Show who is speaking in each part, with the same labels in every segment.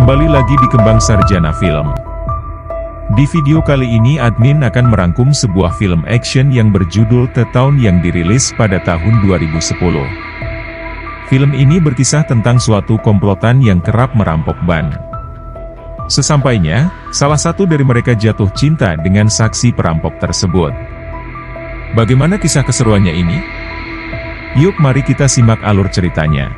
Speaker 1: Kembali lagi di Kembang Sarjana Film. Di video kali ini admin akan merangkum sebuah film action yang berjudul The Town yang dirilis pada tahun 2010. Film ini berkisah tentang suatu komplotan yang kerap merampok ban. Sesampainya, salah satu dari mereka jatuh cinta dengan saksi perampok tersebut. Bagaimana kisah keseruannya ini? Yuk mari kita simak alur ceritanya.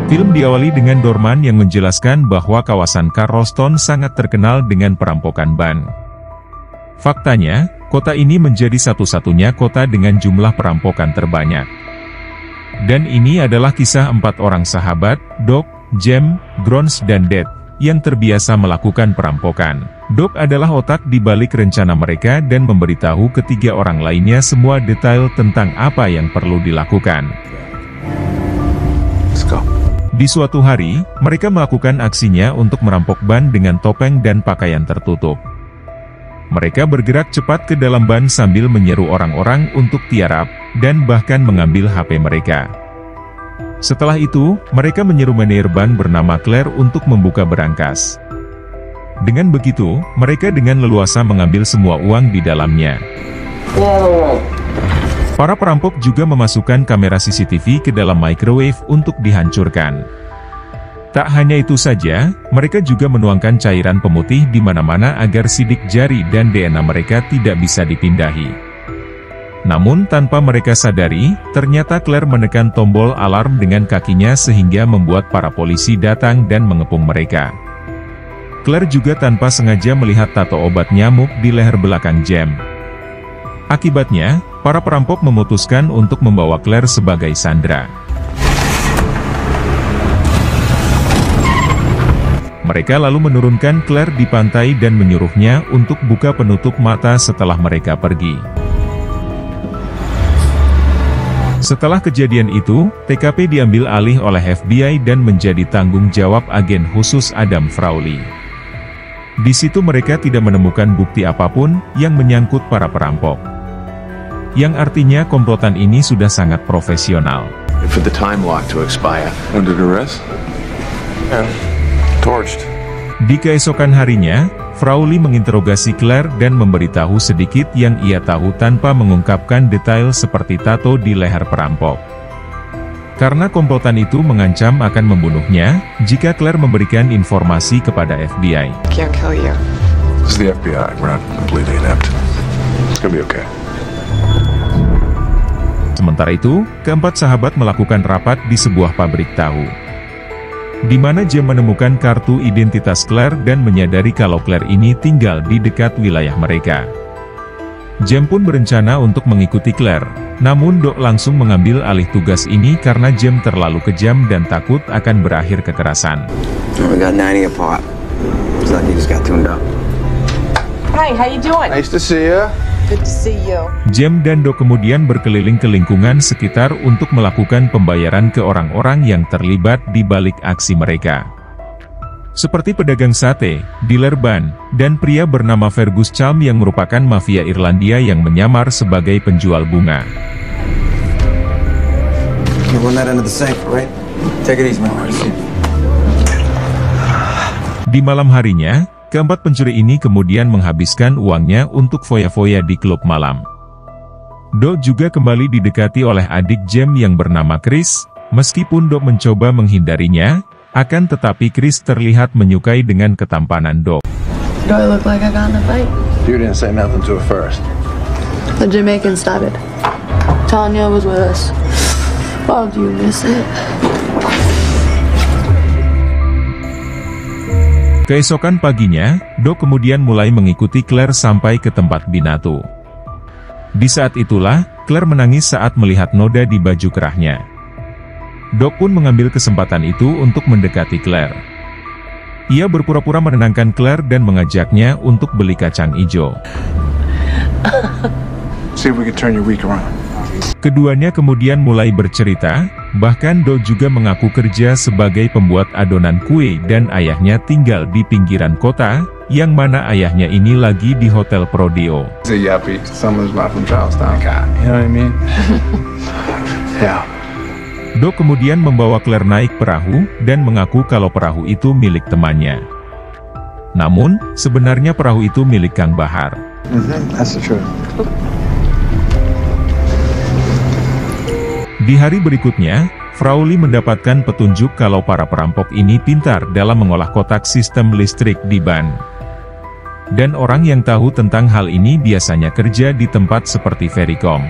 Speaker 1: Film diawali dengan Dorman yang menjelaskan bahwa kawasan Charleston sangat terkenal dengan perampokan ban. Faktanya, kota ini menjadi satu-satunya kota dengan jumlah perampokan terbanyak. Dan ini adalah kisah 4 orang sahabat, Doc, Jem, Grons dan Dad, yang terbiasa melakukan perampokan. Doc adalah otak di balik rencana mereka dan memberitahu ketiga orang lainnya semua detail tentang apa yang perlu dilakukan.
Speaker 2: Let's go.
Speaker 1: Di suatu hari, mereka melakukan aksinya untuk merampok ban dengan topeng dan pakaian tertutup. Mereka bergerak cepat ke dalam ban sambil menyeru orang-orang untuk tiarap, dan bahkan mengambil HP mereka. Setelah itu, mereka menyeru manajer ban bernama Claire untuk membuka berangkas. Dengan begitu, mereka dengan leluasa mengambil semua uang di dalamnya. Para perampok juga memasukkan kamera CCTV ke dalam microwave untuk dihancurkan. Tak hanya itu saja, mereka juga menuangkan cairan pemutih di mana-mana agar sidik jari dan DNA mereka tidak bisa dipindahi. Namun tanpa mereka sadari, ternyata Claire menekan tombol alarm dengan kakinya sehingga membuat para polisi datang dan mengepung mereka. Claire juga tanpa sengaja melihat tato obat nyamuk di leher belakang Jem. Akibatnya, para perampok memutuskan untuk membawa Claire sebagai sandera. Mereka lalu menurunkan Claire di pantai dan menyuruhnya untuk buka penutup mata setelah mereka pergi. Setelah kejadian itu, TKP diambil alih oleh FBI dan menjadi tanggung jawab agen khusus Adam Frawley. Di situ mereka tidak menemukan bukti apapun yang menyangkut para perampok. Yang artinya komplotan ini sudah sangat profesional.
Speaker 2: For the time lock to expire. Under duress? Yeah. Torched.
Speaker 1: Di keesokan harinya, Frawley menginterogasi Claire dan memberitahu sedikit yang ia tahu tanpa mengungkapkan detail seperti tato di leher perampok. Karena komplotan itu mengancam akan membunuhnya, jika Claire memberikan informasi kepada FBI.
Speaker 3: Can't kill you.
Speaker 2: This is the FBI. We're not completely inept. It's gonna be okay.
Speaker 1: Sementara itu, keempat sahabat melakukan rapat di sebuah pabrik tahu. Di mana Jem menemukan kartu identitas Claire dan menyadari kalau Claire ini tinggal di dekat wilayah mereka. Jem pun berencana untuk mengikuti Claire, namun Doc langsung mengambil alih tugas ini karena Jem terlalu kejam dan takut akan berakhir kekerasan.
Speaker 4: We got 90 apart. Looks like you just got tuned up.
Speaker 3: Hi, how you doing?
Speaker 2: Nice to see you.
Speaker 3: Good to see you.
Speaker 1: Jem dan Doc kemudian berkeliling ke lingkungan sekitar untuk melakukan pembayaran ke orang-orang yang terlibat di balik aksi mereka. Seperti pedagang sate, dealer ban, dan pria bernama Fergus Chalm yang merupakan mafia Irlandia yang menyamar sebagai penjual bunga. Di malam harinya, keempat pencuri ini kemudian menghabiskan uangnya untuk foya-foya di klub malam. Doc juga kembali didekati oleh adik Jem yang bernama Chris, meskipun Doc mencoba menghindarinya, akan tetapi Chris terlihat menyukai dengan ketampanan Doc.
Speaker 5: Do I look like I got in a fight?
Speaker 2: You didn't say nothing to her first.
Speaker 5: The Jamaican started. Tanya was with us. Oh, do you miss it?
Speaker 1: Keesokan paginya, Doc kemudian mulai mengikuti Claire sampai ke tempat binatu. Di saat itulah, Claire menangis saat melihat noda di baju kerahnya. Doc pun mengambil kesempatan itu untuk mendekati Claire. Ia berpura-pura menenangkan Claire dan mengajaknya untuk beli kacang hijau.
Speaker 2: See if we can turn your week around.
Speaker 1: Keduanya kemudian mulai bercerita, bahkan Do juga mengaku kerja sebagai pembuat adonan kue dan ayahnya tinggal di pinggiran kota, yang mana ayahnya ini lagi di hotel Prodeo.
Speaker 2: Say yappy, someone's not from Charlestown. You know what I mean? Yeah.
Speaker 1: Do kemudian membawa Claire naik perahu, dan mengaku kalau perahu itu milik temannya. Namun, sebenarnya perahu itu milik Kang Bahar.
Speaker 2: That's the truth.
Speaker 1: Di hari berikutnya, Frawley mendapatkan petunjuk kalau para perampok ini pintar dalam mengolah kotak sistem listrik di ban. Dan orang yang tahu tentang hal ini biasanya kerja di tempat seperti Vericom.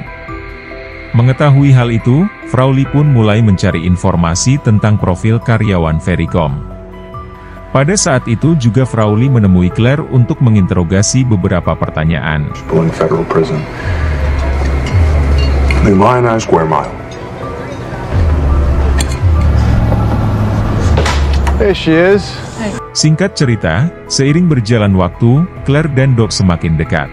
Speaker 1: Mengetahui hal itu, Frawley pun mulai mencari informasi tentang profil karyawan Vericom. Pada saat itu juga Frawley menemui Claire untuk menginterogasi beberapa pertanyaan.
Speaker 2: In federal prison. The Lionized Square Mile. There she is.
Speaker 1: Singkat cerita, seiring berjalan waktu, Claire dan Doc semakin dekat.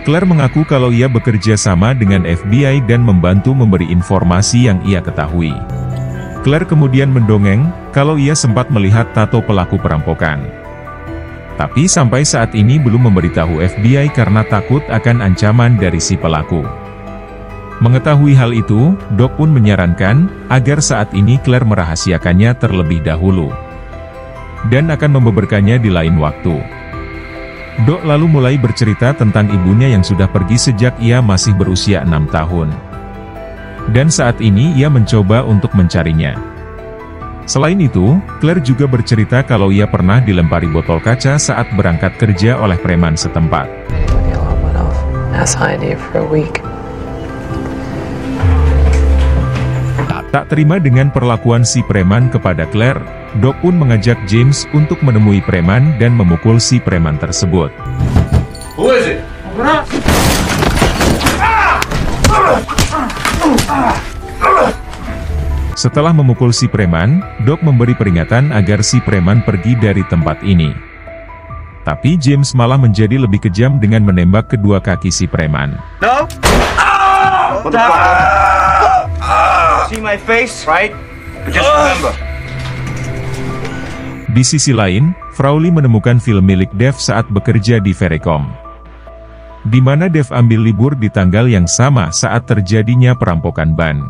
Speaker 1: Claire mengaku kalau ia bekerja sama dengan FBI dan membantu memberi informasi yang ia ketahui. Claire kemudian mendongeng, kalau ia sempat melihat tato pelaku perampokan. Tapi sampai saat ini belum memberitahu FBI karena takut akan ancaman dari si pelaku. Mengetahui hal itu, Doc pun menyarankan, agar saat ini Claire merahasiakannya terlebih dahulu. Dan akan membeberkannya di lain waktu. Doc lalu mulai bercerita tentang ibunya yang sudah pergi sejak ia masih berusia 6 tahun. Dan saat ini ia mencoba untuk mencarinya. Selain itu, Claire juga bercerita kalau ia pernah dilempari botol kaca saat berangkat kerja oleh preman setempat. Tak terima dengan perlakuan si preman kepada Claire, Doc pun mengajak James untuk menemui preman dan memukul si preman tersebut.
Speaker 2: Who is it?
Speaker 1: Setelah memukul si preman, Doc memberi peringatan agar si preman pergi dari tempat ini. Tapi James malah menjadi lebih kejam dengan menembak kedua kaki si preman.
Speaker 4: No? What the fuck? See my face, right? But just remember.
Speaker 1: Di sisi lain, Frawley menemukan film milik Dave saat bekerja di Vericom. Di mana Dave ambil libur di tanggal yang sama saat terjadinya perampokan ban.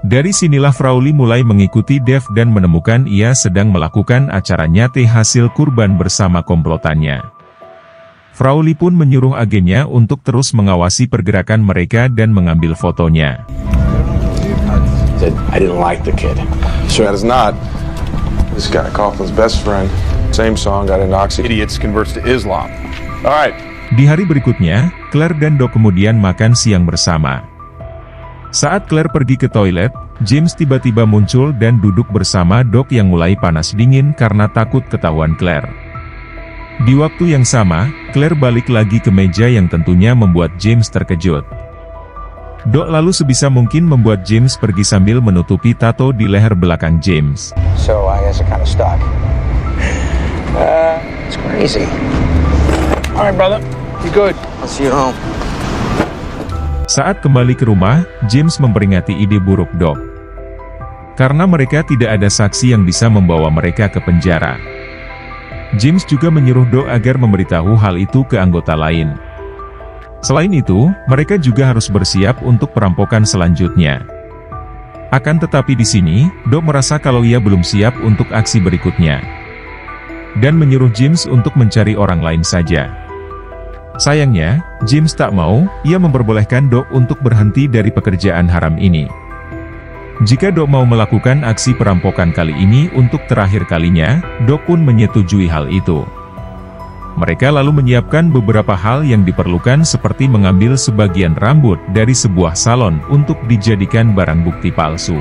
Speaker 1: Dari sinilah Frawley mulai mengikuti Dave dan menemukan ia sedang melakukan acara nyate hasil kurban bersama komplotannya. Frawley pun menyuruh agennya untuk terus mengawasi pergerakan mereka dan mengambil fotonya.
Speaker 2: I didn't like the kid. Sure, that is not. This guy, Coughlin's best friend. Same song, got an oxy. Idiots converts to Islam. All right.
Speaker 1: Di hari berikutnya, Claire dan Doc kemudian makan siang bersama. Saat Claire pergi ke toilet, James tiba-tiba muncul dan duduk bersama Doc yang mulai panas dingin karena takut ketahuan Claire. Di waktu yang sama, Claire balik lagi ke meja yang tentunya membuat James terkejut. Doc lalu sebisa mungkin membuat James pergi sambil menutupi tato di leher belakang James.
Speaker 4: So I guess it kind of stuck. It's crazy.
Speaker 2: All right, brother. You good?
Speaker 4: I'll see you home.
Speaker 1: Saat kembali ke rumah, James memperingati ide buruk Doc. Karena mereka tidak ada saksi yang bisa membawa mereka ke penjara. James juga menyuruh Doc agar memberitahu hal itu ke anggota lain. Selain itu, mereka juga harus bersiap untuk perampokan selanjutnya. Akan tetapi di sini, Doc merasa kalau ia belum siap untuk aksi berikutnya. Dan menyuruh James untuk mencari orang lain saja. Sayangnya, James tak mau, ia memperbolehkan Doc untuk berhenti dari pekerjaan haram ini. Jika Doc mau melakukan aksi perampokan kali ini untuk terakhir kalinya, Doc pun menyetujui hal itu. Mereka lalu menyiapkan beberapa hal yang diperlukan seperti mengambil sebagian rambut dari sebuah salon untuk dijadikan barang bukti palsu.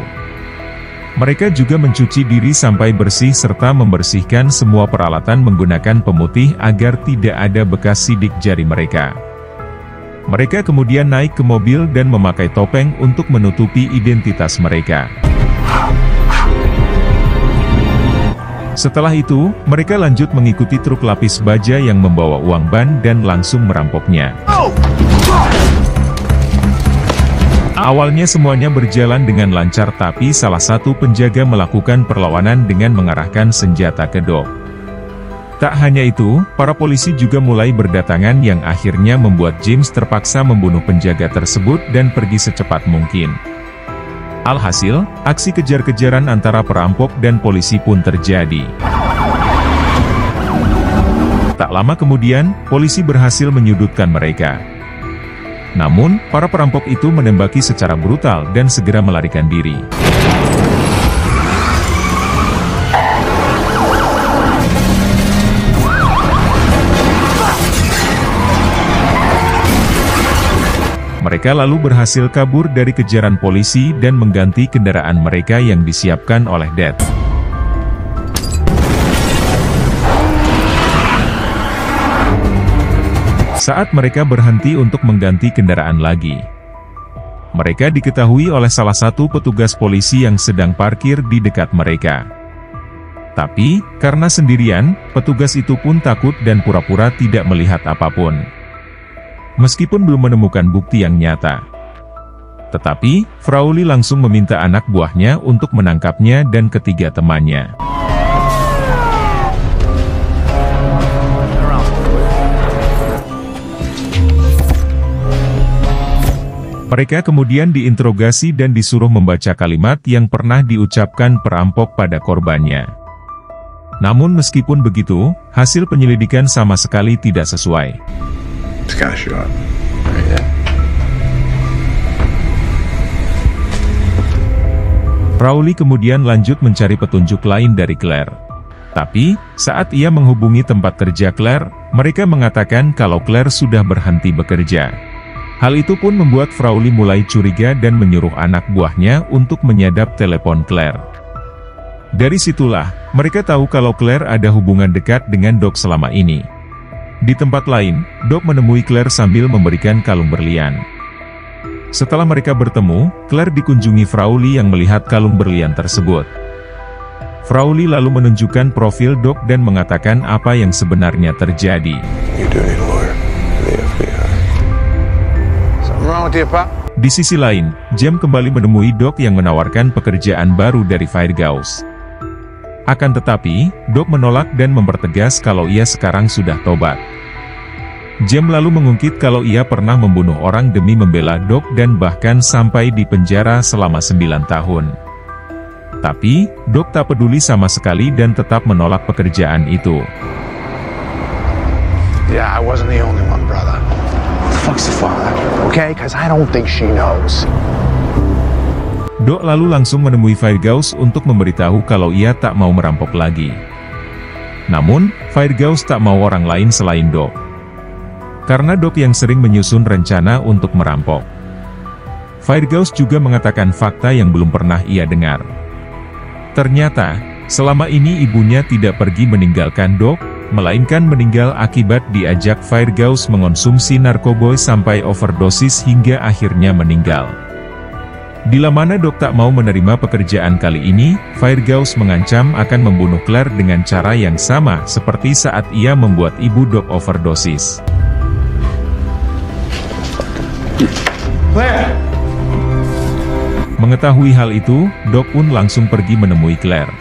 Speaker 1: Mereka juga mencuci diri sampai bersih serta membersihkan semua peralatan menggunakan pemutih agar tidak ada bekas sidik jari mereka. Mereka kemudian naik ke mobil dan memakai topeng untuk menutupi identitas mereka. Setelah itu, mereka lanjut mengikuti truk lapis baja yang membawa uang ban dan langsung merampoknya. Awalnya semuanya berjalan dengan lancar, tapi salah satu penjaga melakukan perlawanan dengan mengarahkan senjata ke Doc. Tak hanya itu, para polisi juga mulai berdatangan yang akhirnya membuat James terpaksa membunuh penjaga tersebut dan pergi secepat mungkin. Alhasil, aksi kejar-kejaran antara perampok dan polisi pun terjadi. Tak lama kemudian, polisi berhasil menyudutkan mereka. Namun, para perampok itu menembaki secara brutal dan segera melarikan diri. Mereka lalu berhasil kabur dari kejaran polisi dan mengganti kendaraan mereka yang disiapkan oleh Death. Saat mereka berhenti untuk mengganti kendaraan lagi, mereka diketahui oleh salah satu petugas polisi yang sedang parkir di dekat mereka. Tapi, karena sendirian, petugas itu pun takut dan pura-pura tidak melihat apapun. Meskipun belum menemukan bukti yang nyata. Tetapi, Frawley langsung meminta anak buahnya untuk menangkapnya dan ketiga temannya. Mereka kemudian diinterogasi dan disuruh membaca kalimat yang pernah diucapkan perampok pada korbannya. Namun meskipun begitu, hasil penyelidikan sama sekali tidak sesuai. Frawley kemudian lanjut mencari petunjuk lain dari Claire. Tapi, saat ia menghubungi tempat kerja Claire, mereka mengatakan kalau Claire sudah berhenti bekerja. Hal itu pun membuat Frawley mulai curiga dan menyuruh anak buahnya untuk menyadap telepon Claire. Dari situlah, mereka tahu kalau Claire ada hubungan dekat dengan Doc selama ini. Di tempat lain, Doc menemui Claire sambil memberikan kalung berlian. Setelah mereka bertemu, Claire dikunjungi Frawley yang melihat kalung berlian tersebut. Frawley lalu menunjukkan profil Doc dan mengatakan apa yang sebenarnya terjadi. Di sisi lain, James kembali menemui Doc yang menawarkan pekerjaan baru dari Firehouse. Akan tetapi, Doc menolak dan mempertegas kalau ia sekarang sudah tobat. James lalu mengungkit kalau ia pernah membunuh orang demi membela Doc dan bahkan sampai di penjara selama 9 tahun. Tapi, Doc tak peduli sama sekali dan tetap menolak pekerjaan itu.
Speaker 6: Yeah, I wasn't the only one, brother. Fuck's the father, okay? Cause I don't think she knows.
Speaker 1: Doc lalu langsung menemui Firehouse untuk memberitahu kalau ia tak mau merampok lagi. Namun, Firehouse tak mau orang lain selain Doc. Karena Doc yang sering menyusun rencana untuk merampok. Firehouse juga mengatakan fakta yang belum pernah ia dengar. Ternyata, selama ini ibunya tidak pergi meninggalkan Doc, melainkan meninggal akibat diajak Firehouse mengonsumsi narkoba sampai overdosis hingga akhirnya meninggal. Bila mana Doc tak mau menerima pekerjaan kali ini, Firehouse mengancam akan membunuh Claire dengan cara yang sama seperti saat ia membuat ibu Doc overdosis.
Speaker 6: Claire!
Speaker 1: Mengetahui hal itu, Doc pun langsung pergi menemui Claire.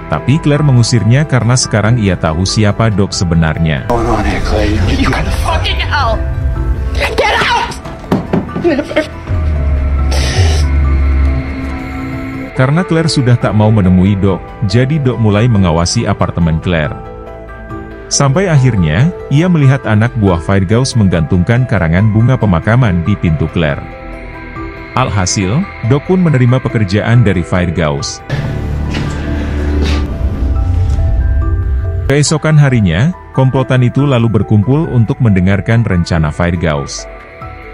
Speaker 1: Tapi Claire mengusirnya karena sekarang ia tahu siapa Doc sebenarnya.
Speaker 6: What's going on here, Claire?
Speaker 3: You gotta fucking hell! Get out! Never.
Speaker 1: Karena Claire sudah tak mau menemui Doc, jadi Doc mulai mengawasi apartemen Claire. Sampai akhirnya, ia melihat anak buah Firehouse menggantungkan karangan bunga pemakaman di pintu Claire. Alhasil, Doc pun menerima pekerjaan dari Firehouse. Keesokan harinya, komplotan itu lalu berkumpul untuk mendengarkan rencana Firehouse,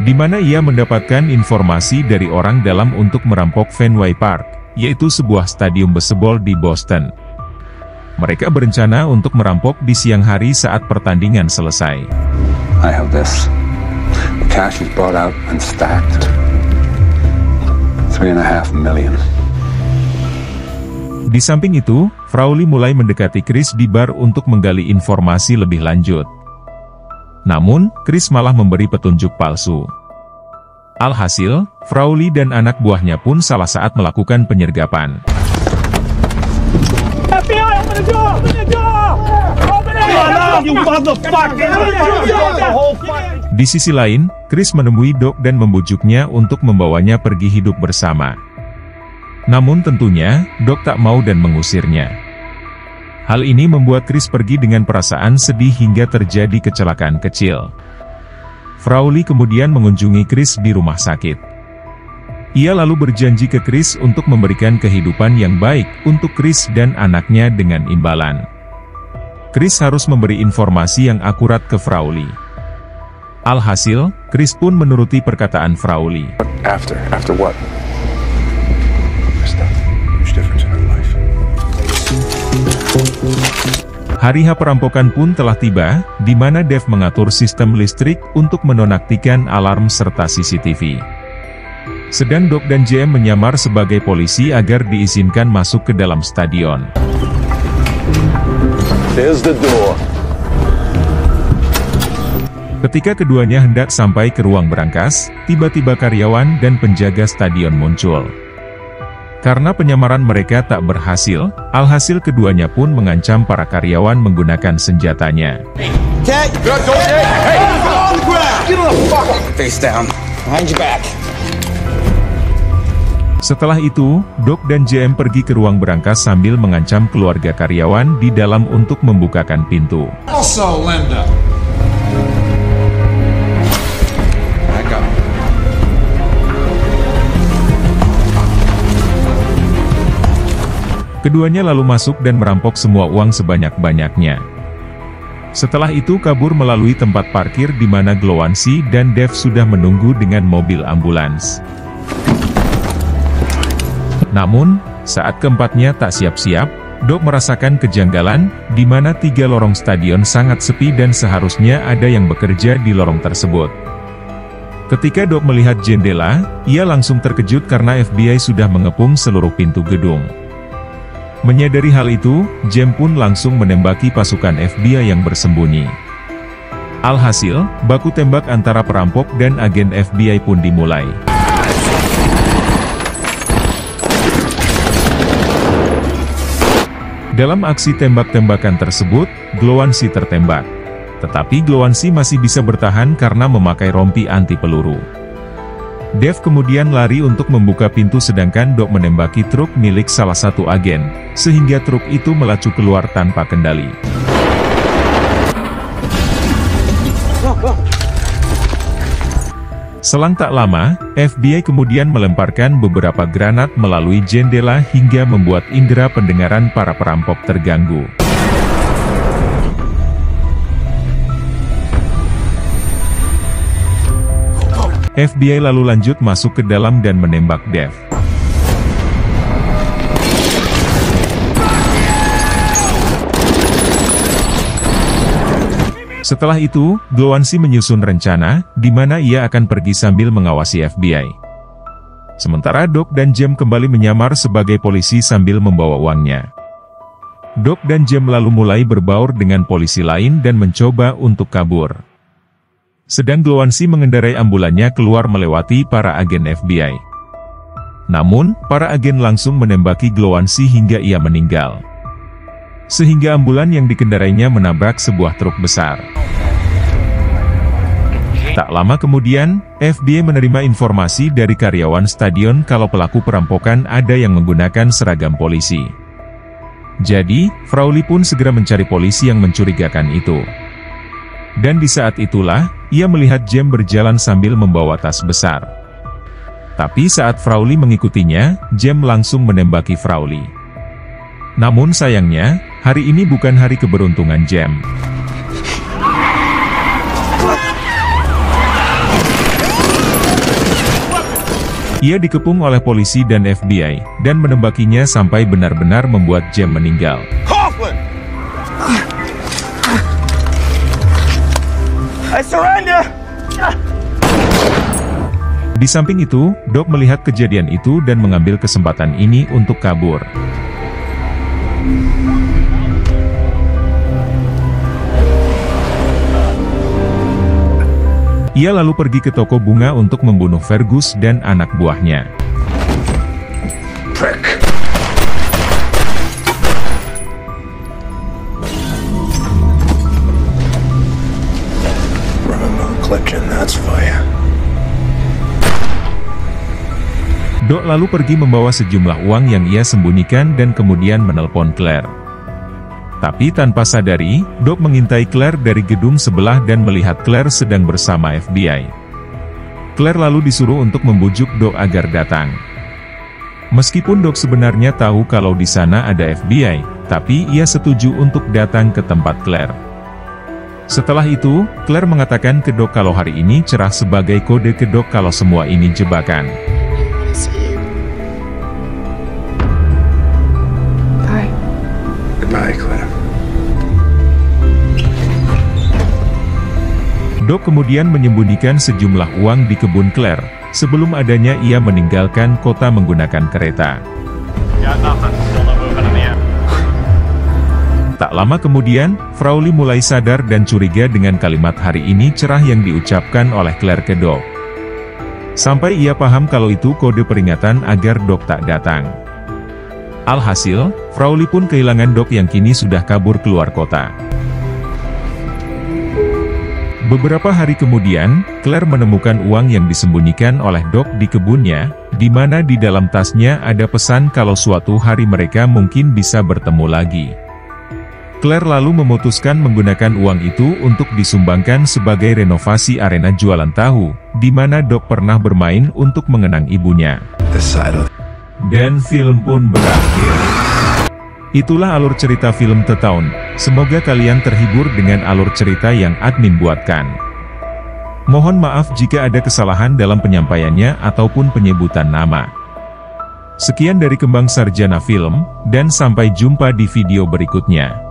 Speaker 1: di mana ia mendapatkan informasi dari orang dalam untuk merampok Fenway Park, yaitu sebuah stadium baseball di Boston. Mereka berencana untuk merampok di siang hari saat pertandingan selesai.
Speaker 7: I have this. The cash is brought out and stacked. $3.5 million.
Speaker 1: Di samping itu, Frawley mulai mendekati Chris di bar untuk menggali informasi lebih lanjut. Namun, Chris malah memberi petunjuk palsu. Alhasil, Frawley dan anak buahnya pun salah saat melakukan penyergapan. Di sisi lain, Chris menemui Doc dan membujuknya untuk membawanya pergi hidup bersama. Namun tentunya, Doc tak mau dan mengusirnya. Hal ini membuat Chris pergi dengan perasaan sedih hingga terjadi kecelakaan kecil. Frawley kemudian mengunjungi Chris di rumah sakit. Ia lalu berjanji ke Chris untuk memberikan kehidupan yang baik untuk Chris dan anaknya dengan imbalan. Chris harus memberi informasi yang akurat ke Frawley. Alhasil, Chris pun menuruti perkataan Frawley.
Speaker 2: After what?
Speaker 1: Hari H perampokan pun telah tiba, di mana Dave mengatur sistem listrik untuk menonaktifkan alarm serta CCTV. Sedang Doc dan JM menyamar sebagai polisi agar diizinkan masuk ke dalam stadion.
Speaker 2: There's the door.
Speaker 1: Ketika keduanya hendak sampai ke ruang berangkas, tiba-tiba karyawan dan penjaga stadion muncul. Karena penyamaran mereka tak berhasil, alhasil keduanya pun mengancam para karyawan menggunakan senjatanya. Setelah itu, Doc dan JM pergi ke ruang berangkas sambil mengancam keluarga karyawan di dalam untuk membukakan pintu.
Speaker 8: Also, Linda.
Speaker 1: Keduanya lalu masuk dan merampok semua uang sebanyak-banyaknya. Setelah itu kabur melalui tempat parkir di mana Glowance dan Dave sudah menunggu dengan mobil ambulans. Namun, saat keempatnya tak siap-siap, Doc merasakan kejanggalan, di mana 3 lorong stadion sangat sepi dan seharusnya ada yang bekerja di lorong tersebut. Ketika Doc melihat jendela, ia langsung terkejut karena FBI sudah mengepung seluruh pintu gedung. Menyadari hal itu, Jem pun langsung menembaki pasukan FBI yang bersembunyi. Alhasil, baku tembak antara perampok dan agen FBI pun dimulai. Dalam aksi tembak-tembakan tersebut, Glowance tertembak. Tetapi Glowance masih bisa bertahan karena memakai rompi anti peluru. Dave kemudian lari untuk membuka pintu sedangkan Doc menembaki truk milik salah satu agen, sehingga truk itu melaju keluar tanpa kendali. Selang tak lama, FBI kemudian melemparkan beberapa granat melalui jendela hingga membuat indera pendengaran para perampok terganggu. FBI lalu lanjut masuk ke dalam dan menembak Dave. Setelah itu, Glowance menyusun rencana, di mana ia akan pergi sambil mengawasi FBI. Sementara Doc dan Jem kembali menyamar sebagai polisi sambil membawa uangnya. Doc dan Jem lalu mulai berbaur dengan polisi lain dan mencoba untuk kabur. Sedang Glowance mengendarai ambulannya keluar melewati para agen FBI. Namun, para agen langsung menembaki Glowance hingga ia meninggal. Sehingga ambulan yang dikendarainya menabrak sebuah truk besar. Tak lama kemudian, FBI menerima informasi dari karyawan stadion kalau pelaku perampokan ada yang menggunakan seragam polisi. Jadi, Frawley pun segera mencari polisi yang mencurigakan itu. Dan di saat itulah, ia melihat Jem berjalan sambil membawa tas besar. Tapi saat Frawley mengikutinya, Jem langsung menembaki Frawley. Namun sayangnya, hari ini bukan hari keberuntungan Jem. Ia dikepung oleh polisi dan FBI, dan menembakinya sampai benar-benar membuat Jem meninggal.
Speaker 4: I surrender!
Speaker 1: Di samping itu, Doc melihat kejadian itu dan mengambil kesempatan ini untuk kabur. Ia lalu pergi ke toko bunga untuk membunuh Fergus dan anak buahnya.
Speaker 6: Prick. That's for you.
Speaker 1: Doc lalu pergi membawa sejumlah uang yang ia sembunyikan dan kemudian menelpon Claire. Tapi tanpa sadari, Doc mengintai Claire dari gedung sebelah dan melihat Claire sedang bersama FBI. Claire lalu disuruh untuk membujuk Doc agar datang. Meskipun Doc sebenarnya tahu kalau di sana ada FBI, tapi ia setuju untuk datang ke tempat Claire. Setelah itu, Claire mengatakan ke Doc kalau hari ini cerah sebagai kode ke Doc kalau semua ini jebakan.
Speaker 5: Bye.
Speaker 6: Goodbye, Claire.
Speaker 1: Doc kemudian menyembunyikan sejumlah uang di kebun Claire, sebelum adanya ia meninggalkan kota menggunakan kereta. Tak lama kemudian, Frawley mulai sadar dan curiga dengan kalimat hari ini cerah yang diucapkan oleh Claire ke Doc. Sampai ia paham kalau itu kode peringatan agar Doc tak datang. Alhasil, Frawley pun kehilangan Doc yang kini sudah kabur keluar kota. Beberapa hari kemudian, Claire menemukan uang yang disembunyikan oleh Doc di kebunnya, di mana di dalam tasnya ada pesan kalau suatu hari mereka mungkin bisa bertemu lagi. Claire lalu memutuskan menggunakan uang itu untuk disumbangkan sebagai renovasi arena jualan tahu, di mana Doc pernah bermain untuk mengenang ibunya. Dan film pun berakhir. Itulah alur cerita film The Town. Semoga kalian terhibur dengan alur cerita yang admin buatkan. Mohon maaf jika ada kesalahan dalam penyampaiannya ataupun penyebutan nama. Sekian dari Kembang Sarjana Film, dan sampai jumpa di video berikutnya.